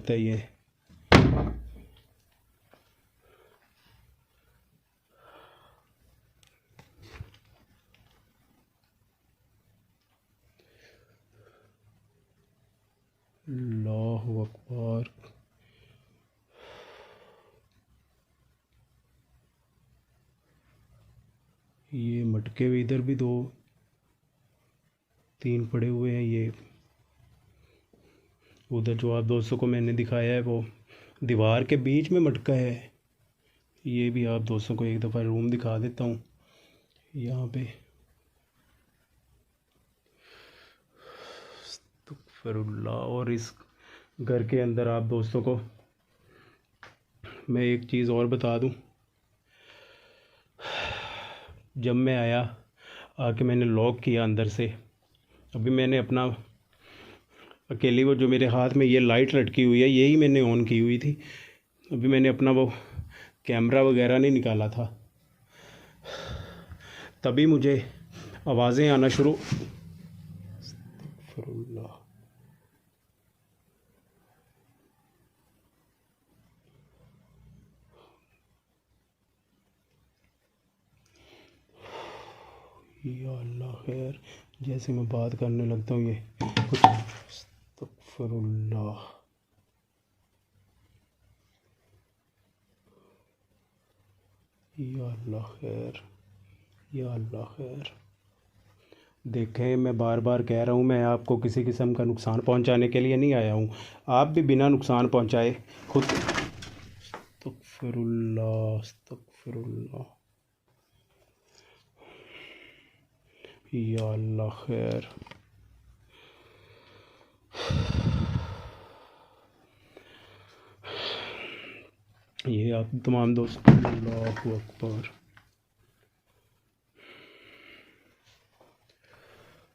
लगता है ये। अल्लाहु अकबर। ये मटके भी इधर भी 2-3 पड़े हुए हैं। ये उधर जो आप दोस्तों को मैंने दिखाया है वो दीवार के बीच में मटका है। ये भी आप दोस्तों को एक दफ़ा रूम दिखा देता हूँ। यहाँ पे अस्तगफिरुल्लाह। और इस घर के अंदर आप दोस्तों को मैं एक चीज़ और बता दूँ। जब मैं आया आके मैंने लॉक किया अंदर से। अभी मैंने अपना अकेली वो जो मेरे हाथ में ये लाइट लटकी हुई है यही मैंने ऑन की हुई थी। अभी मैंने अपना वो कैमरा वगैरह नहीं निकाला था, तभी मुझे आवाज़ें आना शुरू। अस्तगफिरुल्लाह। या अल्लाह खैर। जैसे मैं बात करने लगता हूँ ये कुछ। अस्तगफिरुल्लाह। या अल्लाह खैर, या अल्लाह खैर। देखें, मैं बार बार कह रहा हूँ, मैं आपको किसी किस्म का नुकसान पहुँचाने के लिए नहीं आया हूँ। आप भी बिना नुकसान पहुँचाए खुद। अस्तगफिरुल्लाह, अस्तगफिरुल्लाह। या अल्लाह खैर। ये आप तमाम दोस्त। अल्लाहु अकबर।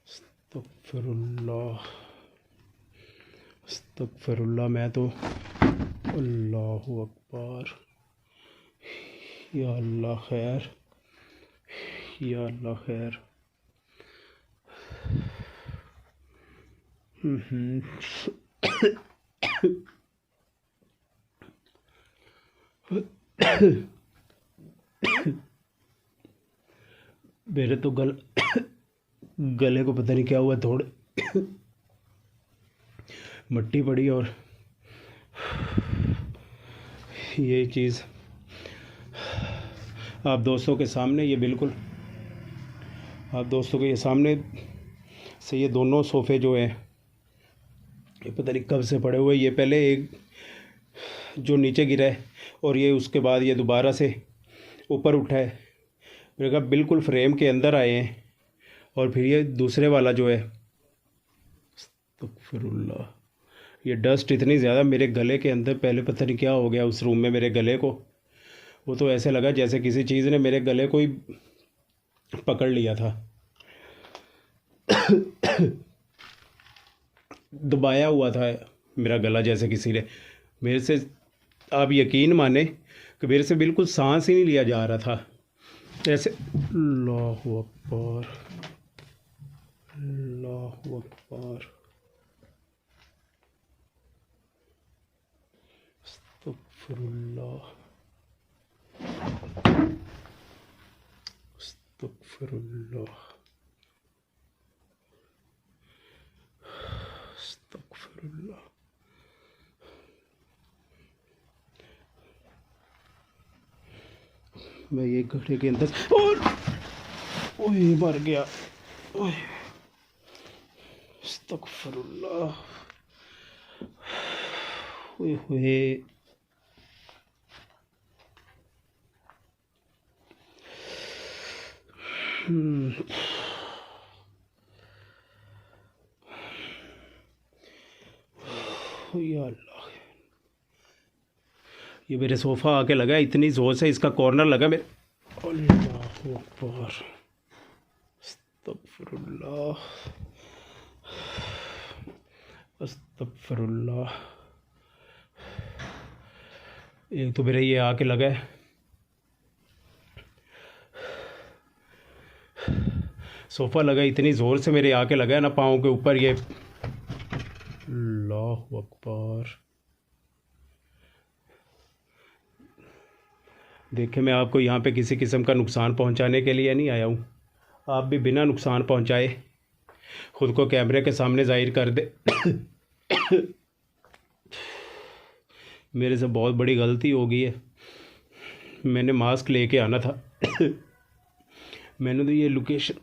अस्तगफिरुल्लाह, अस्तगफिरुल्लाह। मैं तो अल्लाहु अकबर। या अल्लाह खैर, या अल्लाह खैर। मेरे तो गले को पता नहीं क्या हुआ, थोड़े मिट्टी पड़ी। और ये चीज़ आप दोस्तों के सामने, ये बिल्कुल आप दोस्तों के ये सामने से ये दोनों सोफ़े जो हैं ये पता नहीं कब से पड़े हुए। ये पहले एक जो नीचे गिरा है और ये उसके बाद ये दोबारा से ऊपर उठा है। मेरे कहा बिल्कुल फ्रेम के अंदर आए हैं। और फिर ये दूसरे वाला जो है, अस्तगफिरुल्लाह, ये डस्ट इतनी ज़्यादा मेरे गले के अंदर। पहले पता नहीं क्या हो गया उस रूम में मेरे गले को। वो तो ऐसे लगा जैसे किसी चीज़ ने मेरे गले को ही पकड़ लिया था। दबाया हुआ था मेरा गला, जैसे किसी ने मेरे से, आप यकीन माने कि मेरे से बिल्कुल सांस ही नहीं लिया जा रहा था ऐसे। अल्लाहु अकबर, अल्लाहु अकबर। अस्तगफिरुल्लाह, अस्तगफिरुल्लाह, अस्तगफिरुल्लाह। मैं ये घड़े के अंदर और ओए मर गया। ओए अस्तगफिरुल्लाह। ओए होए। या अल्लाह। ये मेरे सोफ़ा आके लगा, इतनी ज़ोर से इसका कॉर्नर लगा मेरे। अल्लाहु अकबर, अस्तगफिरुल्लाह, अस्तगफिरुल्लाह। एक तो मेरे ये आके लगा है, सोफ़ा लगा इतनी ज़ोर से मेरे आके लगा है ना पाँव के ऊपर। ये अल्लाहु अकबर, देखें, मैं आपको यहाँ पे किसी किस्म का नुकसान पहुँचाने के लिए नहीं आया हूँ। आप भी बिना नुकसान पहुँचाए ख़ुद को कैमरे के सामने ज़ाहिर कर दे। मेरे से बहुत बड़ी गलती हो गई है। मैंने मास्क लेके आना था। मैंने तो ये लोकेशन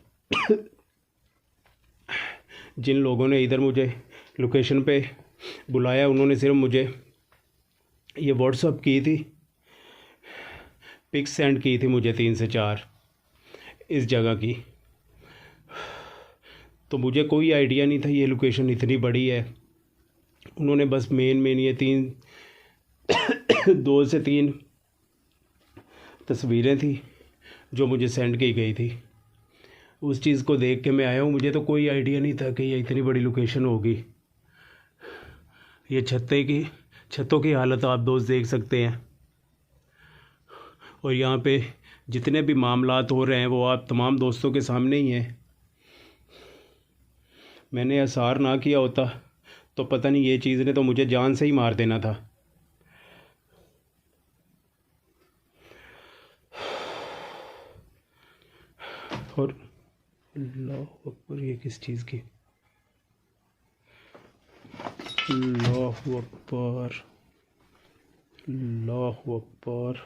जिन लोगों ने इधर मुझे लोकेशन पे बुलाया, उन्होंने सिर्फ मुझे ये व्हाट्सअप की थी, पिक्स सेंड की थी मुझे 3 से 4 इस जगह की। तो मुझे कोई आइडिया नहीं था ये लोकेशन इतनी बड़ी है। उन्होंने बस मेन ये 2 से 3 तस्वीरें थी जो मुझे सेंड की गई थी। उस चीज़ को देख के मैं आया हूँ। मुझे तो कोई आइडिया नहीं था कि ये इतनी बड़ी लोकेशन होगी। ये छतों की हालत आप दोस्त देख सकते हैं। और यहाँ पे जितने भी मामलात हो रहे हैं वो आप तमाम दोस्तों के सामने ही हैं। मैंने एहसार ना किया होता तो पता नहीं ये चीज़ ने तो मुझे जान से ही मार देना था। और अल्लाह अकबर, ये किस चीज़ की? अल्लाह अकबर, अल्लाह अकबर,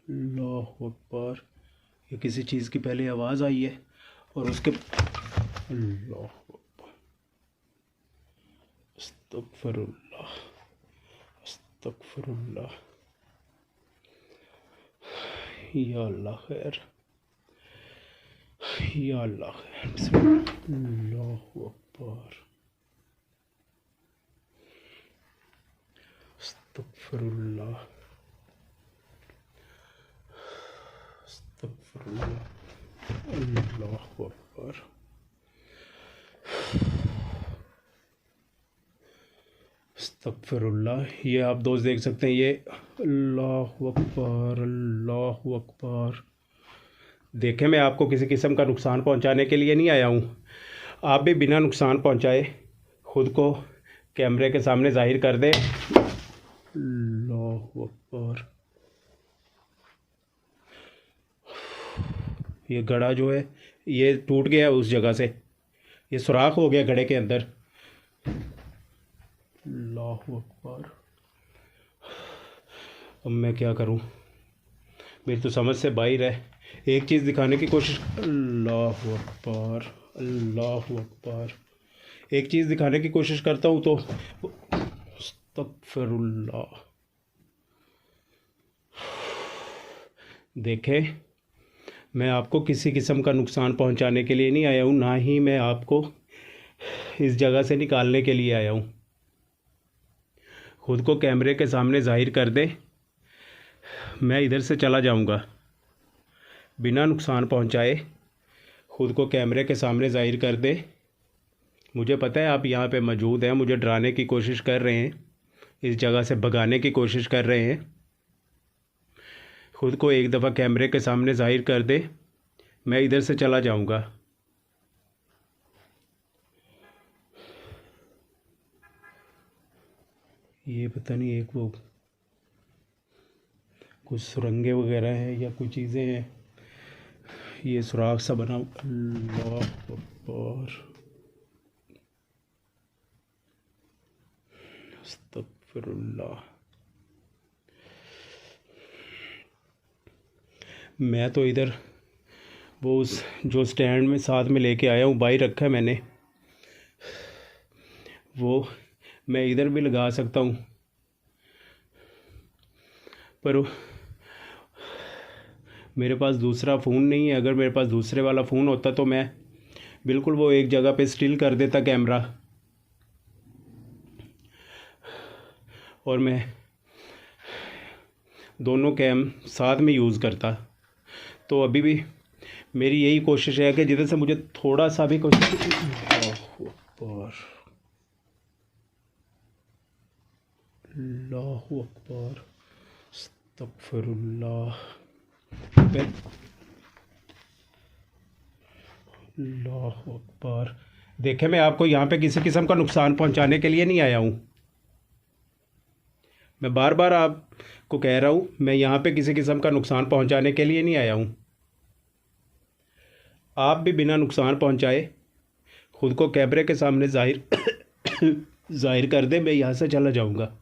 अल्लाह अकबर। ये किसी चीज़ की पहले आवाज़ आई है और उसके अल्लाह अकबर, अस्तगफिरुल्लाह, अस्तगफिरुल्लाह, या अल्लाह खैर, या अल्लाह खैर। बिस्मिल्लाह, अल्लाह अकबर, अस्तगफिरुल्लाह, अस्तगफिरुल्लाह, अल्लाह अकबर, अस्तगफिरुल्लाह। ये आप दोस्त देख सकते हैं, ये अल्लाह अकबर, अल्लाह अकबर। देखें, मैं आपको किसी किस्म का नुकसान पहुंचाने के लिए नहीं आया हूं। आप भी बिना नुकसान पहुंचाए ख़ुद को कैमरे के सामने ज़ाहिर कर दें। अल्लाह अकबर। ये गड़ा जो है ये टूट गया उस जगह से, ये सुराख हो गया गड़े के अंदर। अल्लाह अकबर। अब मैं क्या करूं, मेरी तो समझ से बाहर है। एक चीज़ दिखाने की कोशिश, अल्लाह अकबर, अल्लाह अकबर। एक चीज़ दिखाने की कोशिश करता हूं तो अस्तगफिरुल्लाह। देखें, मैं आपको किसी किस्म का नुकसान पहुंचाने के लिए नहीं आया हूं, ना ही मैं आपको इस जगह से निकालने के लिए आया हूं। ख़ुद को कैमरे के सामने ज़ाहिर कर दे, मैं इधर से चला जाऊंगा। बिना नुकसान पहुंचाए ख़ुद को कैमरे के सामने ज़ाहिर कर दे। मुझे पता है आप यहाँ पे मौजूद हैं, मुझे डराने की कोशिश कर रहे हैं, इस जगह से भगाने की कोशिश कर रहे हैं। ख़ुद को एक दफ़ा कैमरे के सामने ज़ाहिर कर दे, मैं इधर से चला जाऊंगा। ये पता नहीं एक वो कुछ सुरंगें वगैरह हैं या कुछ चीज़ें हैं, ये सुराख सा बना। अल्लाह अकबर, अस्तगफिरुल्लाह। मैं तो इधर वो उस जो स्टैंड में साथ में लेके आया हूँ, बाहर रखा है मैंने, वो मैं इधर भी लगा सकता हूँ, पर मेरे पास दूसरा फ़ोन नहीं है। अगर मेरे पास दूसरे वाला फ़ोन होता तो मैं बिल्कुल वो एक जगह पे स्टिल कर देता कैमरा, और मैं दोनों कैम साथ में यूज़ करता। तो अभी भी मेरी यही कोशिश है कि जिधर से मुझे थोड़ा सा भी कुछ अल्लाह अकबर, अस्तगफिरुल्लाह, अल्लाह अकबर। देखें, मैं आपको यहाँ पे किसी किस्म का नुकसान पहुँचाने के लिए नहीं आया हूँ। मैं बार बार आपको कह रहा हूँ, मैं यहाँ पे किसी किस्म का नुकसान पहुँचाने के लिए नहीं आया हूँ। आप भी बिना नुकसान पहुँचाए खुद को कैमरे के सामने जाहिर जाहिर कर दे, मैं यहाँ से चला जाऊँगा।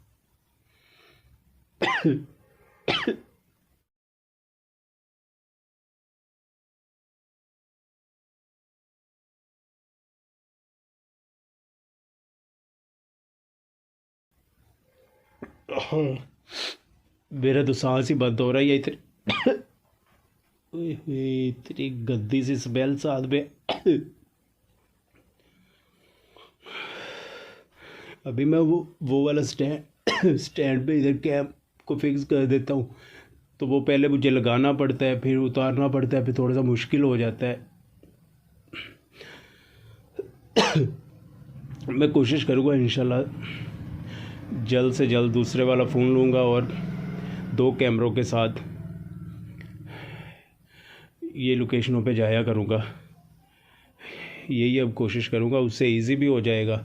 मेरा तो सांस ही बंद हो रहा है, ये इतनी ओए होए, इतनी गंदी सी स्मेल साथ में। अभी मैं वो वाला स्टैंड पे इधर कैम को फिक्स कर देता हूँ, तो वो पहले मुझे लगाना पड़ता है, फिर उतारना पड़ता है, फिर थोड़ा सा मुश्किल हो जाता है। मैं कोशिश करूँगा इंशाल्लाह जल्द से जल्द दूसरे वाला फ़ोन लूँगा और 2 कैमरों के साथ ये लोकेशनों पे जाया करूँगा। यही अब कोशिश करूँगा, उससे इजी भी हो जाएगा।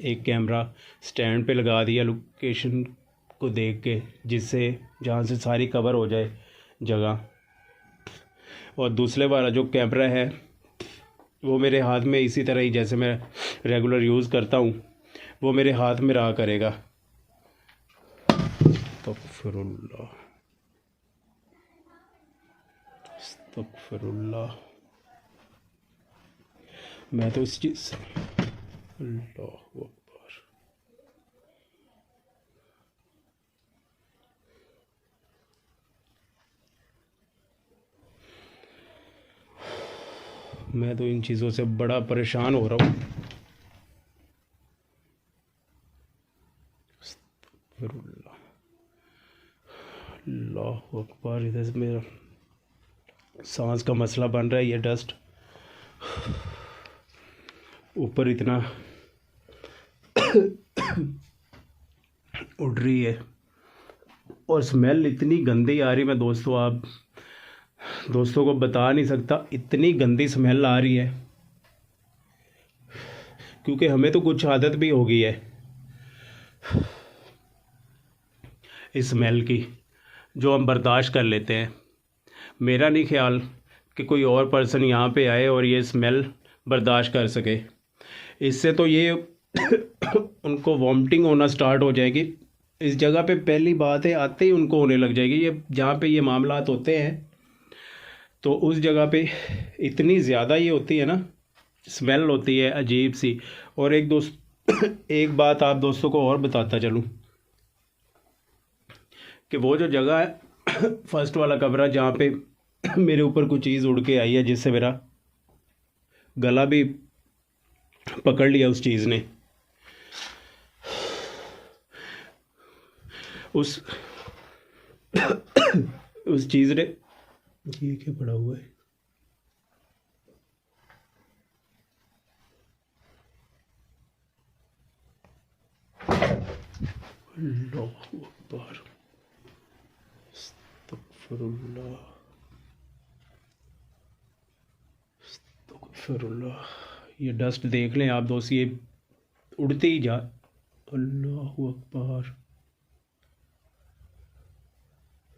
एक कैमरा स्टैंड पे लगा दिया लोकेशन को देख के, जिससे जहाँ से सारी कवर हो जाए जगह। और दूसरे वाला जो कैमरा है वो मेरे हाथ में इसी तरह ही, जैसे मैं रेगुलर यूज़ करता हूँ, वो मेरे हाथ में रहा करेगा। अस्तगफिरुल्लाह, अस्तगफिरुल्लाह। मैं तो इस चीज़ अल्लाहु अकबर। मैं तो इन चीज़ों से बड़ा परेशान हो रहा हूँ। अस्तगफिरुल्लाह, अल्लाहु अकबर। इधर से मेरा सांस का मसला बन रहा है। ये डस्ट ऊपर इतना उड़ रही है और स्मेल इतनी गंदी आ रही, मैं दोस्तों को बता नहीं सकता, इतनी गंदी स्मेल आ रही है। क्योंकि हमें तो कुछ आदत भी हो गई है इस स्मेल की, जो हम बर्दाश्त कर लेते हैं। मेरा नहीं ख्याल कि कोई और पर्सन यहाँ पे आए और ये स्मेल बर्दाश्त कर सके। इससे तो ये उनको वॉमिटिंग होना स्टार्ट हो जाएगी। इस जगह पे पहली बात है, आते ही उनको होने लग जाएगी। ये जहाँ पे ये मामलात होते हैं, तो उस जगह पे इतनी ज़्यादा ये होती है ना, स्मेल होती है अजीब सी। और एक बात आप दोस्तों को और बताता चलूँ कि वो जो जगह है फर्स्ट वाला कमरा, जहाँ पे मेरे ऊपर कुछ चीज़ उड़ के आई है, जिससे मेरा गला भी पकड़ लिया उस चीज़ ने, उस चीज़ ने, ये क्या पड़ा हुआ है, अल्लाहु अकबर, अस्तगफिरुल्लाह, अस्तगफिरुल्लाह। ये डस्ट देख लें आप दोस्त, ये उड़ती ही जा। अल्लाहु अकबर,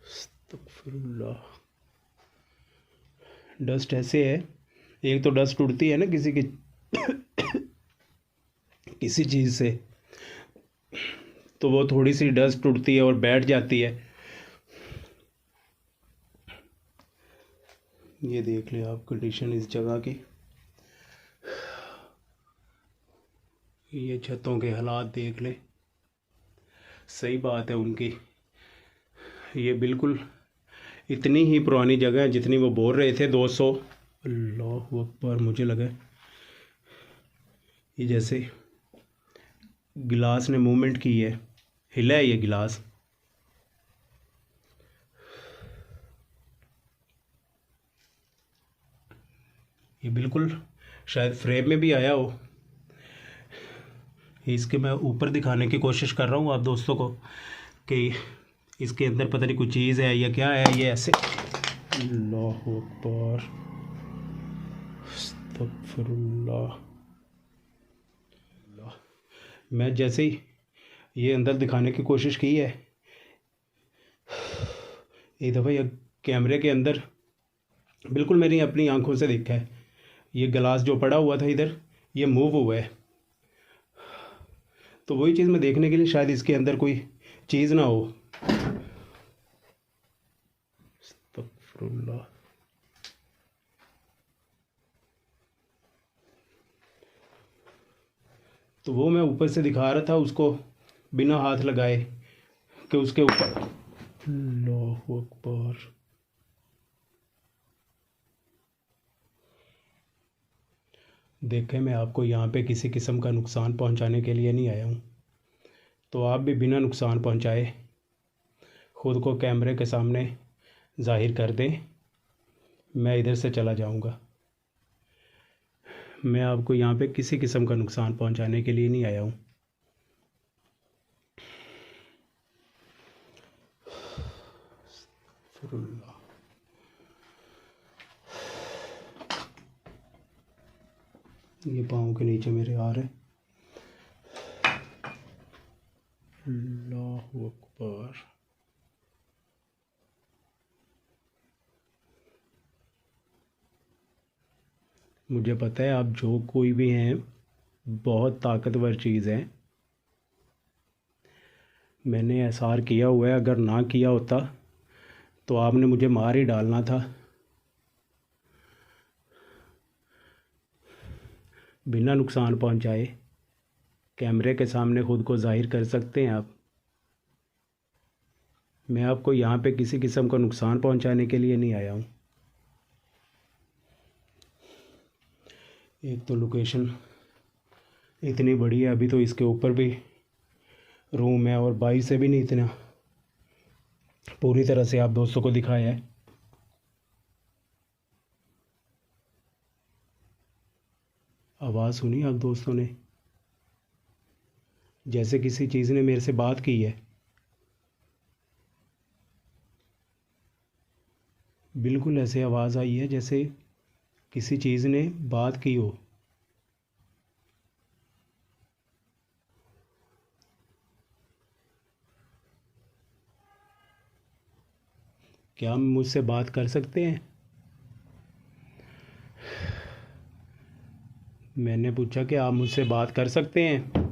अस्तगफिरुल्लाह। डस्ट ऐसे है, एक तो डस्ट उड़ती है ना किसी चीज़ से, तो वो थोड़ी सी डस्ट उड़ती है और बैठ जाती है। ये देख ले आप कंडीशन इस जगह की, ये छतों के हालात देख ले। सही बात है उनकी, ये बिल्कुल इतनी ही पुरानी जगह है जितनी वो बोल रहे थे, 200। अल्लाहु अकबर। मुझे लगा ये जैसे गिलास ने मूवमेंट की है, हिला है ये गिलास। ये बिल्कुल शायद फ्रेम में भी आया हो। इसके मैं ऊपर दिखाने की कोशिश कर रहा हूँ आप दोस्तों को कि इसके अंदर पता नहीं कुछ चीज़ है या क्या है। ये ऐसे, अल्लाहु अकबर, अस्तगफिरुल्लाह। मैं जैसे ही ये अंदर दिखाने की कोशिश की है। एक दफ़ा ये कैमरे के अंदर बिल्कुल मेरी अपनी आंखों से देखा है, ये गिलास जो पड़ा हुआ था इधर, ये मूव हुआ है। तो वही चीज़ मैं देखने के लिए शायद इसके अंदर कोई चीज़ ना हो। अस्तगफुरुल्लाह। तो वो मैं ऊपर से दिखा रहा था उसको बिना हाथ लगाए कि उसके ऊपर। अल्लाहु अकबर। देखें, मैं आपको यहाँ पे किसी किस्म का नुकसान पहुँचाने के लिए नहीं आया हूँ। तो आप भी बिना नुकसान पहुँचाए ख़ुद को कैमरे के सामने ज़ाहिर कर दें। मैं इधर से चला जाऊँगा। मैं आपको यहाँ पे किसी किस्म का नुकसान पहुँचाने के लिए नहीं आया हूँ। ये पाँव के नीचे मेरे आ रहे। अल्लाहु अकबर। मुझे पता है आप जो कोई भी हैं बहुत ताकतवर चीज़ है। मैंने एहसार किया हुआ है, अगर ना किया होता तो आपने मुझे मार ही डालना था। बिना नुकसान पहुंचाए कैमरे के सामने ख़ुद को ज़ाहिर कर सकते हैं आप। मैं आपको यहाँ पे किसी किस्म का नुकसान पहुंचाने के लिए नहीं आया हूँ। एक तो लोकेशन इतनी बड़ी है, अभी तो इसके ऊपर भी रूम है और बाहर से भी नहीं इतना पूरी तरह से आप दोस्तों को दिखाया है। आवाज़ सुनी आप दोस्तों ने? जैसे किसी चीज़ ने मेरे से बात की है। बिल्कुल ऐसे आवाज़ आई है जैसे किसी चीज़ ने बात की हो। क्या हम मुझसे बात कर सकते हैं? मैंने पूछा कि आप मुझसे बात कर सकते हैं?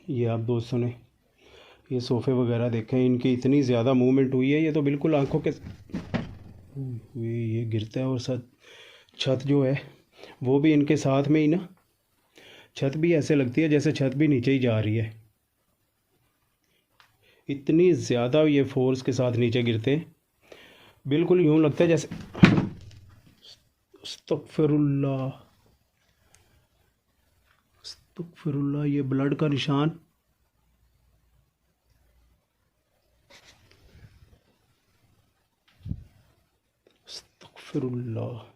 ये आप दोस्तों ने ये सोफ़े वगैरह देखे, इनकी इतनी ज़्यादा मूवमेंट हुई है, ये तो बिल्कुल आंखों के ये गिरता है। और छत जो है वो भी इनके साथ में ही ना, छत भी ऐसे लगती है जैसे छत भी नीचे ही जा रही है। इतनी ज़्यादा ये फोर्स के साथ नीचे गिरते हैं, बिल्कुल यूँ लगता है जैसे। अस्तगफिरुल्लाह, अस्तगफिरुल्लाह। ये ब्लड का निशान। अस्तगफिरुल्लाह।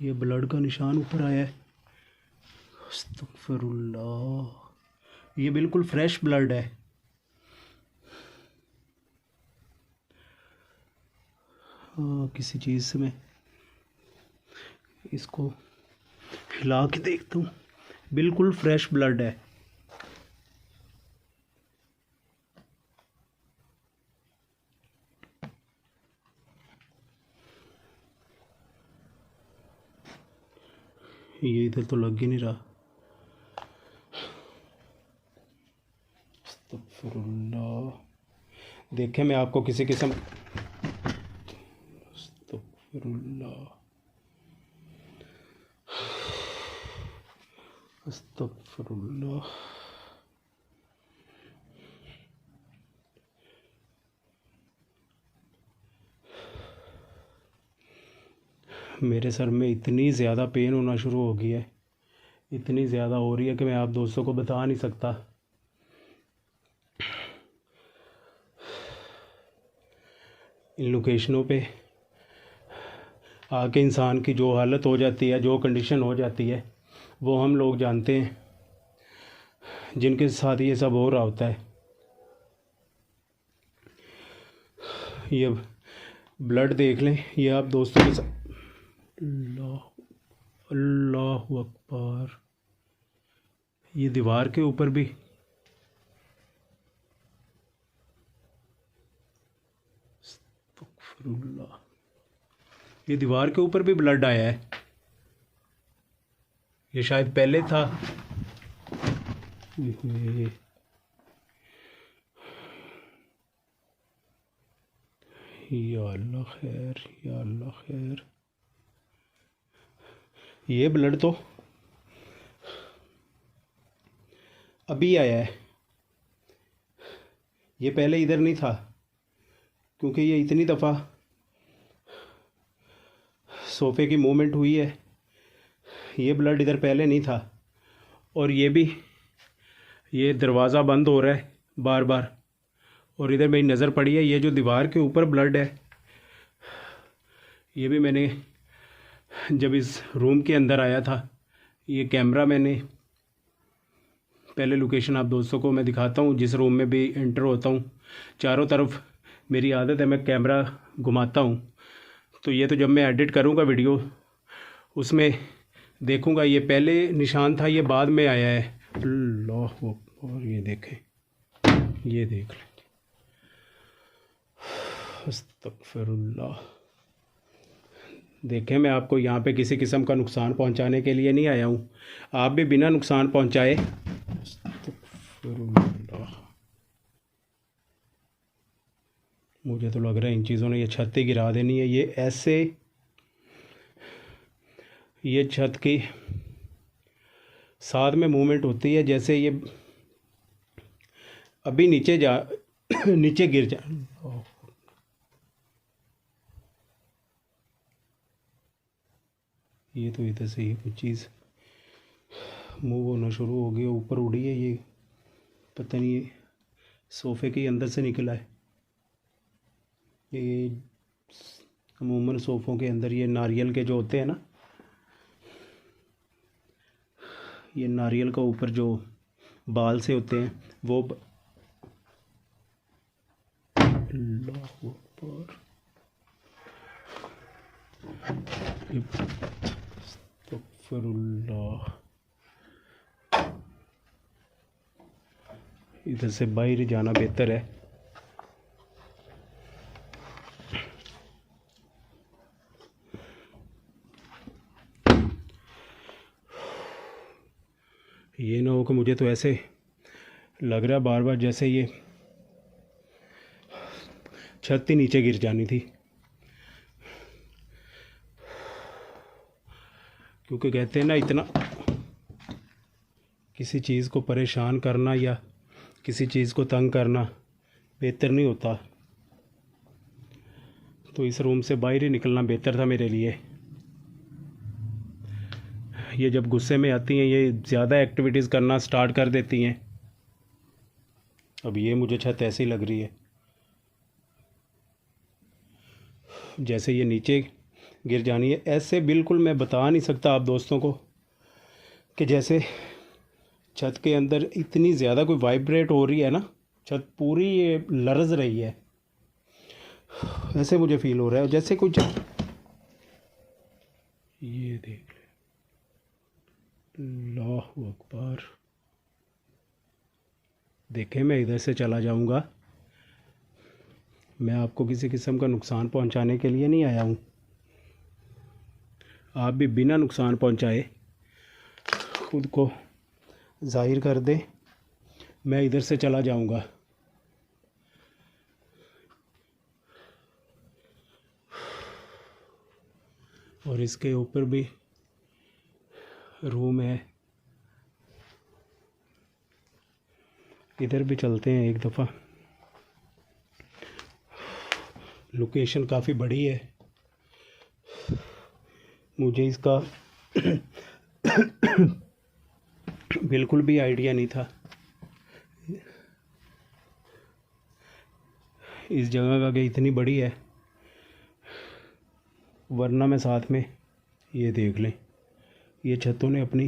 ये ब्लड का निशान ऊपर आया है। अस्तगफिरुल्लाह। ये बिल्कुल फ्रेश ब्लड है। किसी चीज़ से मैं इसको हिला के देखता हूँ। बिल्कुल फ्रेश ब्लड है। ये इधर तो लग ही नहीं रहा। अस्तगफिरुल्लाह। देखें, मैं आपको किसी किस्म। अस्तगफिरुल्लाह, अस्तगफिरुल्लाह। मेरे सर में इतनी ज़्यादा पेन होना शुरू हो गई है, इतनी ज़्यादा हो रही है कि मैं आप दोस्तों को बता नहीं सकता। इन लोकेशनों पे आके इंसान की जो हालत हो जाती है, जो कंडीशन हो जाती है, वो हम लोग जानते हैं जिनके साथ ये सब हो रहा होता है। ये ब्लड देख लें, ये आप दोस्तों के साथ। अल्लाह अल्लाह अकबर। ये दीवार के ऊपर भी अस्तगफिरुल्लाह, ये दीवार के ऊपर भी ब्लड आया है। ये शायद पहले था। या अल्लाह खैर, या अल्लाह खैर। ये ब्लड तो अभी आया है, ये पहले इधर नहीं था, क्योंकि ये इतनी दफ़ा सोफ़े की मूवमेंट हुई है। ये ब्लड इधर पहले नहीं था। और ये भी, ये दरवाज़ा बंद हो रहा है बार बार। और इधर मेरी नज़र पड़ी है, ये जो दीवार के ऊपर ब्लड है, ये भी मैंने जब इस रूम के अंदर आया था, ये कैमरा मैंने पहले लोकेशन आप दोस्तों को मैं दिखाता हूँ, जिस रूम में भी एंटर होता हूँ चारों तरफ मेरी आदत है मैं कैमरा घुमाता हूँ। तो ये तो जब मैं एडिट करूँगा वीडियो उसमें देखूँगा, ये पहले निशान था, ये बाद में आया है। अल्लाह। और ये देखें, ये देख लें, अस्तगफिरुल्लाह। देखें, मैं आपको यहाँ पे किसी किस्म का नुकसान पहुँचाने के लिए नहीं आया हूँ, आप भी बिना नुकसान पहुँचाए। अस्तगफिरुल्लाह। मुझे तो लग रहा है इन चीज़ों ने ये छत ही गिरा देनी है। ये ऐसे, ये छत की साथ में मूवमेंट होती है जैसे ये अभी नीचे नीचे गिर जा। ये तो इधर से ही कुछ चीज़ मूव होना शुरू हो गया, ऊपर उड़ी है। ये पता नहीं ये सोफ़े के अंदर से निकला है। ये अमूमन सोफ़ों के अंदर ये नारियल के जो होते हैं ना, ये नारियल का ऊपर जो बाल से होते हैं वो। अल्लाह अकबर। अस्तगफिरुल्लाह। इधर से बाहर जाना बेहतर है। ये ना हो कि मुझे तो ऐसे लग रहा है बार बार जैसे ये छत ही नीचे गिर जानी थी, क्योंकि कहते हैं ना, इतना किसी चीज़ को परेशान करना या किसी चीज़ को तंग करना बेहतर नहीं होता। तो इस रूम से बाहर ही निकलना बेहतर था मेरे लिए। ये जब गुस्से में आती हैं ये ज़्यादा एक्टिविटीज़ करना स्टार्ट कर देती हैं। अब ये मुझे छत ऐसी लग रही है जैसे ये नीचे गिर जानी है। ऐसे बिल्कुल मैं बता नहीं सकता आप दोस्तों को कि जैसे छत के अंदर इतनी ज़्यादा कोई वाइब्रेट हो रही है ना, छत पूरी ये लरज़ रही है, ऐसे मुझे फील हो रहा है जैसे कुछ। ये देख ले, अल्लाह अकबर। देखें, मैं इधर से चला जाऊंगा, मैं आपको किसी किस्म का नुकसान पहुंचाने के लिए नहीं आया हूं। आप भी बिना नुकसान पहुंचाए खुद को जाहिर कर दें। मैं इधर से चला जाऊंगा। और इसके ऊपर भी रूम है, इधर भी चलते हैं एक दफ़ा। लोकेशन काफ़ी बड़ी है, मुझे इसका बिल्कुल भी आइडिया नहीं था इस जगह का कि इतनी बड़ी है। वरना मैं साथ में ये देख लें, ये छतों ने अपनी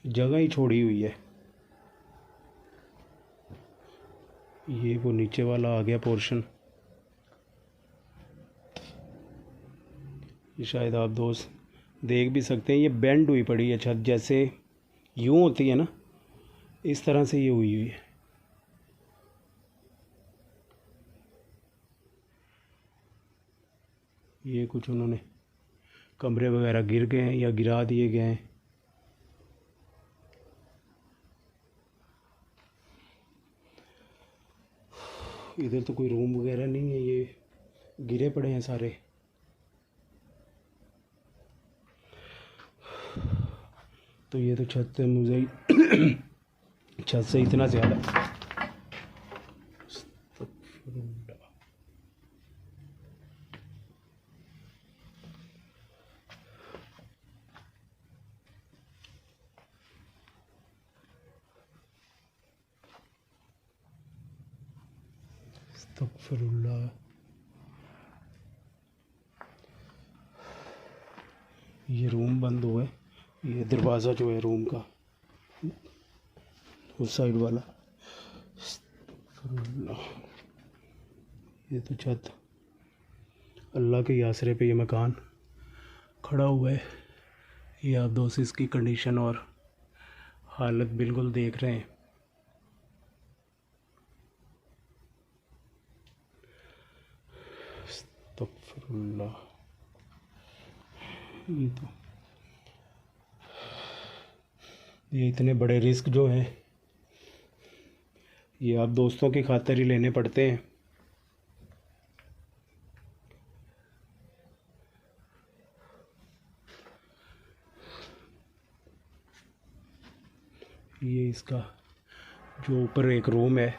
जगह ही छोड़ी हुई है। ये वो नीचे वाला आ गया पोर्शन। ये शायद आप दोस्त देख भी सकते हैं, ये बेंड हुई पड़ी है छत, जैसे यूँ होती है ना, इस तरह से ये हुई हुई है। ये कुछ उन्होंने कमरे वगैरह गिर गए हैं या गिरा दिए गए हैं। इधर तो कोई रूम वगैरह नहीं है, ये गिरे पड़े हैं सारे। तो ये तो छत से मुझे छत से इतना ज़्यादा अस्तगफिरुल्लाह। ये रूम बंद हुआ है, ये दरवाज़ा जो है रूम का उस साइड वाला। अस्तगफिरुल्लाह। ये तो छत, अल्लाह के आसरे पे ये मकान खड़ा हुआ है। ये आप दोस्त इसकी कंडीशन और हालत बिल्कुल देख रहे हैं। अस्तगफिरुल्लाह। ये इतने बड़े रिस्क जो हैं, ये आप दोस्तों की खातिर ही लेने पड़ते हैं। ये इसका जो ऊपर एक रूम है,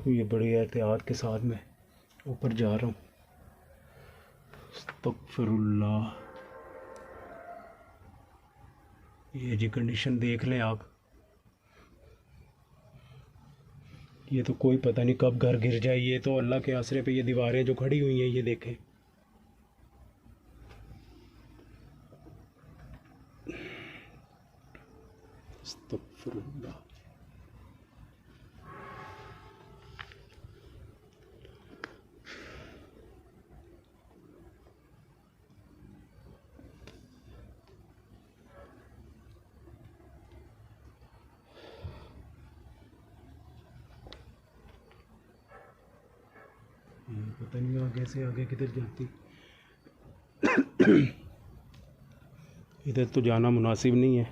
ये बड़ी एहतियात के साथ मैं ऊपर जा रहा हूँ। अस्तगफिरुल्लाह। ये जी कंडीशन देख लें आप, ये तो कोई पता नहीं कब घर गिर जाए। ये तो अल्लाह के आसरे पे ये दीवारें जो खड़ी हुई हैं, ये देखें। अस्तगफिरुल्लाह। पता नहीं आगे से आगे किधर जाती। इधर तो जाना मुनासिब नहीं है।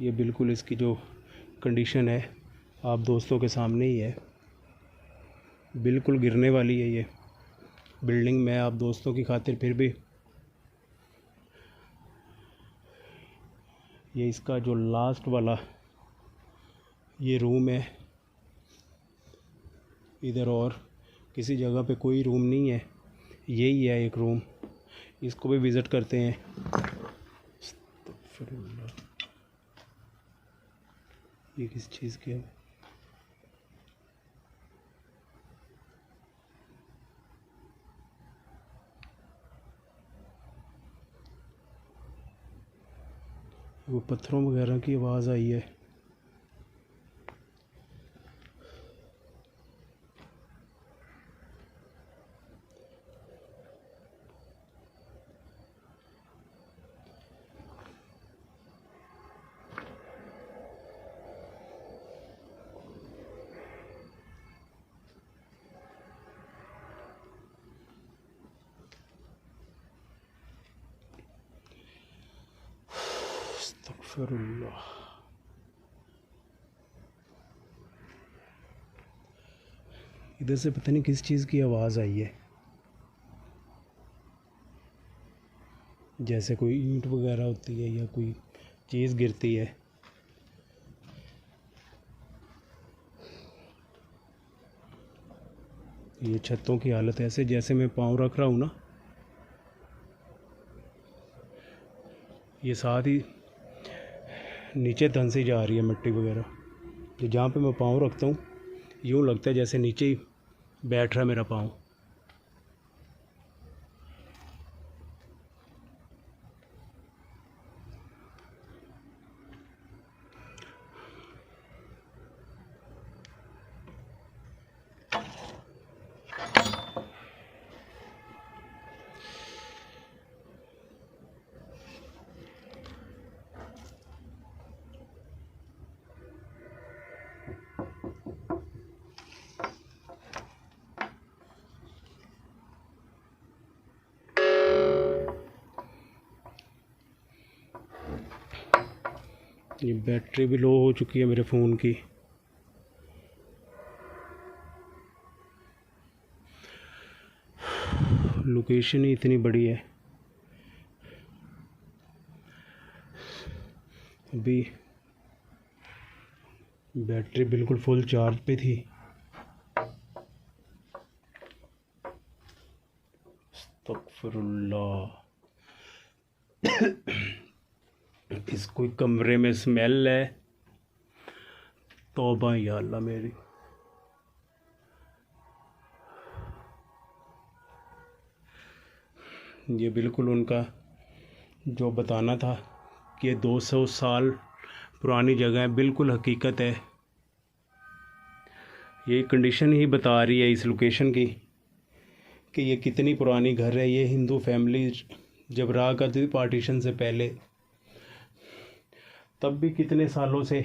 ये बिल्कुल इसकी जो कंडीशन है आप दोस्तों के सामने ही है, बिल्कुल गिरने वाली है ये बिल्डिंग। मैं आप दोस्तों की खातिर फिर भी ये इसका जो लास्ट वाला ये रूम है, इधर और किसी जगह पे कोई रूम नहीं है, यही है एक रूम। इसको भी विज़िट करते हैं। ये किस चीज़ की है? वो पत्थरों वगैरह की आवाज़ आई है। अस्तगफिरुल्लाह। इधर से पता नहीं किस चीज़ की आवाज़ आई है, जैसे कोई ईंट वगैरह होती है या कोई चीज़ गिरती है। ये छतों की हालत ऐसे जैसे मैं पाँव रख रहा हूँ ना, ये साथ ही नीचे धंसी जा रही है मिट्टी वगैरह। तो जहाँ पे मैं पाँव रखता हूँ यूँ लगता है जैसे नीचे ही बैठ रहा है मेरा पाँव। ये बैटरी भी लो हो चुकी है मेरे फ़ोन की। लोकेशन ही इतनी बड़ी है। अभी बैटरी बिल्कुल फुल चार्ज पे थी। अस्तगफिरुल्लाह। इस कोई कमरे में स्मेल है। तौबा या अल्लाह मेरी। ये बिल्कुल उनका जो बताना था कि ये 200 साल पुरानी जगह है, बिल्कुल हकीकत है। ये कंडीशन ही बता रही है इस लोकेशन की कि ये कितनी पुरानी घर है। ये हिंदू फैमिली जब रहा करती थी पार्टीशन से पहले, तब भी कितने सालों से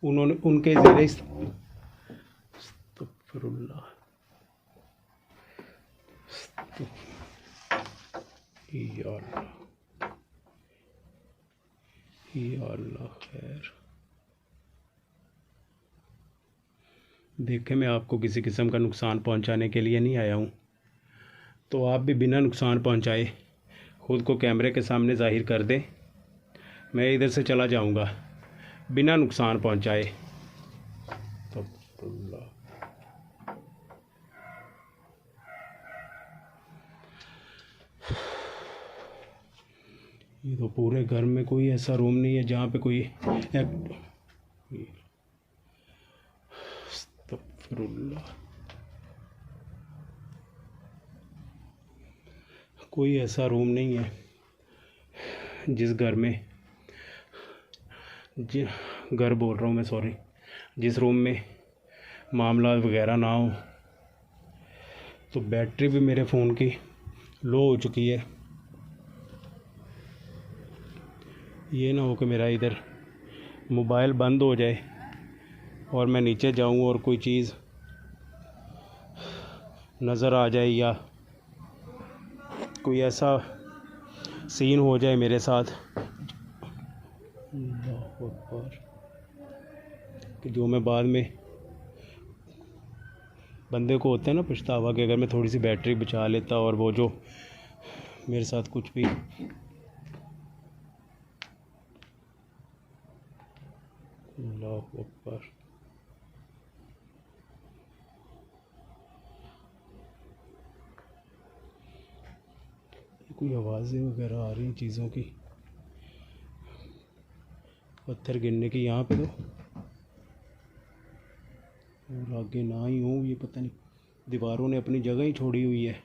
उन्होंने उनके ज़ेरे अस्तगफिरुल्लाह या अल्लाह खैर। देखें, मैं आपको किसी किस्म का नुकसान पहुंचाने के लिए नहीं आया हूं, तो आप भी बिना नुकसान पहुंचाए ख़ुद को कैमरे के सामने ज़ाहिर कर दें। मैं इधर से चला जाऊंगा बिना नुकसान पहुंचाए। तो ये तो पूरे घर में कोई ऐसा रूम नहीं है जहाँ पे कोई कोई ऐसा रूम नहीं है जिस घर में घर बोल रहा हूँ मैं, सॉरी, जिस रूम में मामला वगैरह ना हो। तो बैटरी भी मेरे फ़ोन की लो हो चुकी है। ये ना हो कि मेरा इधर मोबाइल बंद हो जाए और मैं नीचे जाऊं और कोई चीज़ नज़र आ जाए या कोई ऐसा सीन हो जाए मेरे साथ कि जो मैं बाद में बंदे को होता है ना पछतावा कि अगर मैं थोड़ी सी बैटरी बचा लेता और वो जो मेरे साथ कुछ भी अल्लाह अकबर। कोई आवाज़ें वगैरह आ रही चीज़ों की, पत्थर गिरने की यहाँ पे तो, और आगे ना ही हो। ये पता नहीं दीवारों ने अपनी जगह ही छोड़ी हुई है।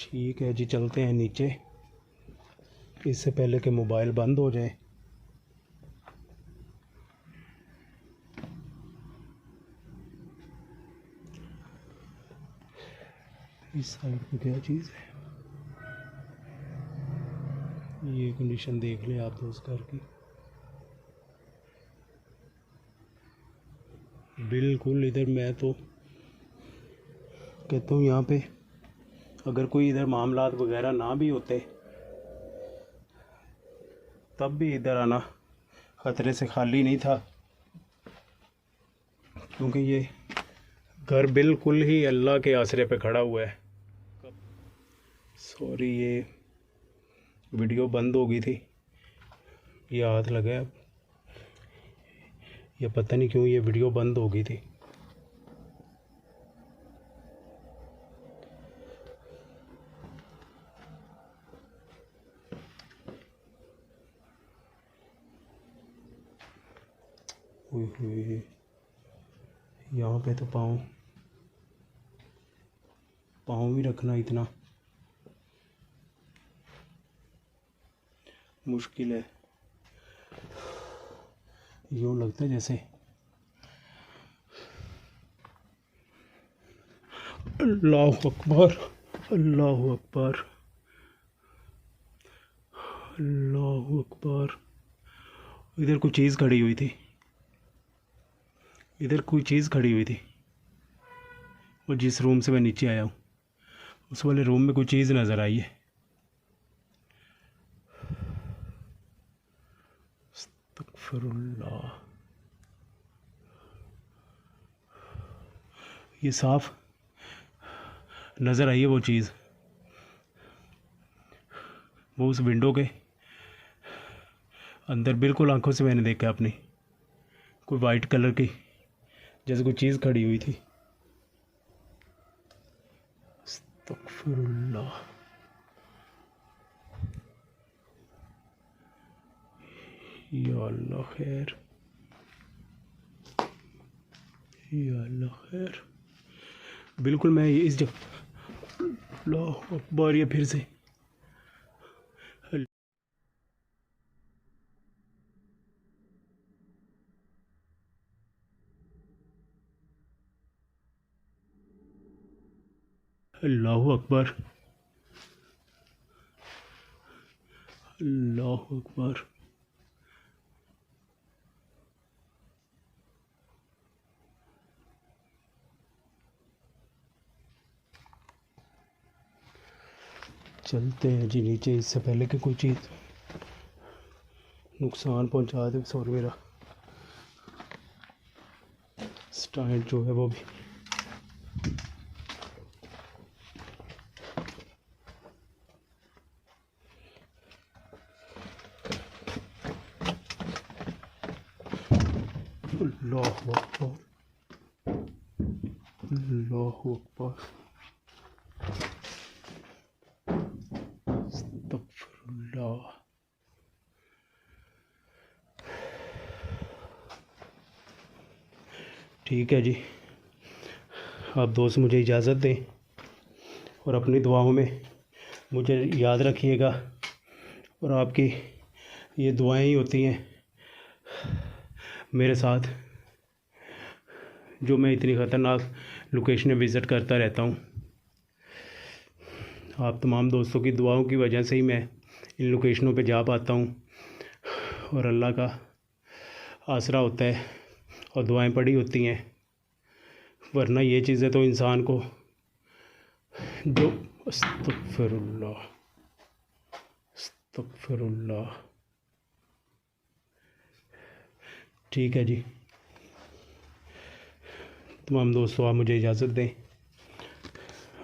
ठीक है जी, चलते हैं नीचे, इससे पहले कि मोबाइल बंद हो जाए। इस साइड पे क्या चीज़ है, ये कंडीशन देख लें आप तो उस घर की। बिल्कुल इधर मैं तो कहता हूँ यहाँ पे अगर कोई इधर मामलात वगैरह ना भी होते तब भी इधर आना ख़तरे से खाली नहीं था, क्योंकि ये घर बिल्कुल ही अल्लाह के आसरे पे खड़ा हुआ है। सॉरी, ये वीडियो बंद हो गई थी, ये हाथ लगा है। ये पता नहीं क्यों ये वीडियो बंद हो गई थी। हुई यहाँ पे तो पाँव भी रखना इतना मुश्किल है। यूँ लगता है जैसे अल्लाह अकबर, अल्लाह अकबर, अल्लाह अकबर। इधर कोई चीज़ खड़ी हुई थी, इधर कोई चीज़ खड़ी हुई थी। और जिस रूम से मैं नीचे आया हूँ उस वाले रूम में कोई चीज़ नज़र आई है। अस्तगफिरुल्लाह। ये साफ नज़र आई है वो चीज़, वो उस विंडो के अंदर बिल्कुल आंखों से मैंने देखा अपनी, कोई वाइट कलर की जैसे कोई चीज़ खड़ी हुई थी। अस्तगफिरुल्लाह। या अल्लाह खैर, या अल्लाह खैर। बिल्कुल मैं इस जगह, अल्लाह अकबर, ये फिर से अल्लाह अकबर, अल्लाह अकबर। चलते हैं जी नीचे, इससे पहले कि कोई चीज़ नुकसान पहुंचा दे। और मेरा स्टैंड जो है वो भी अल्लाह अकबर, अल्लाह अकबर, अस्तगफिरुल्लाह। ठीक है जी, आप दोस्त मुझे इजाज़त दें और अपनी दुआओं में मुझे याद रखिएगा। और आपकी ये दुआएं ही होती हैं मेरे साथ, जो मैं इतनी ख़तरनाक लोकेशनें विज़िट करता रहता हूँ। आप तमाम दोस्तों की दुआओं की वजह से ही मैं इन लोकेशनों पे जा पाता हूँ, और अल्लाह का आसरा होता है और दुआएं पड़ी होती हैं। वरना ये चीज़ें तो इंसान को जो अस्तगफिरुल्लाह, अस्तगफिरुल्लाह। ठीक है जी, तमाम दोस्तों आप मुझे इजाज़त दें।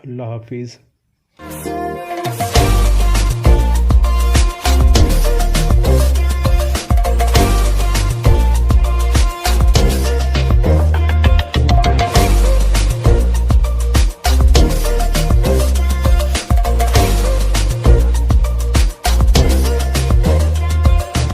अल्लाह हाफिज़।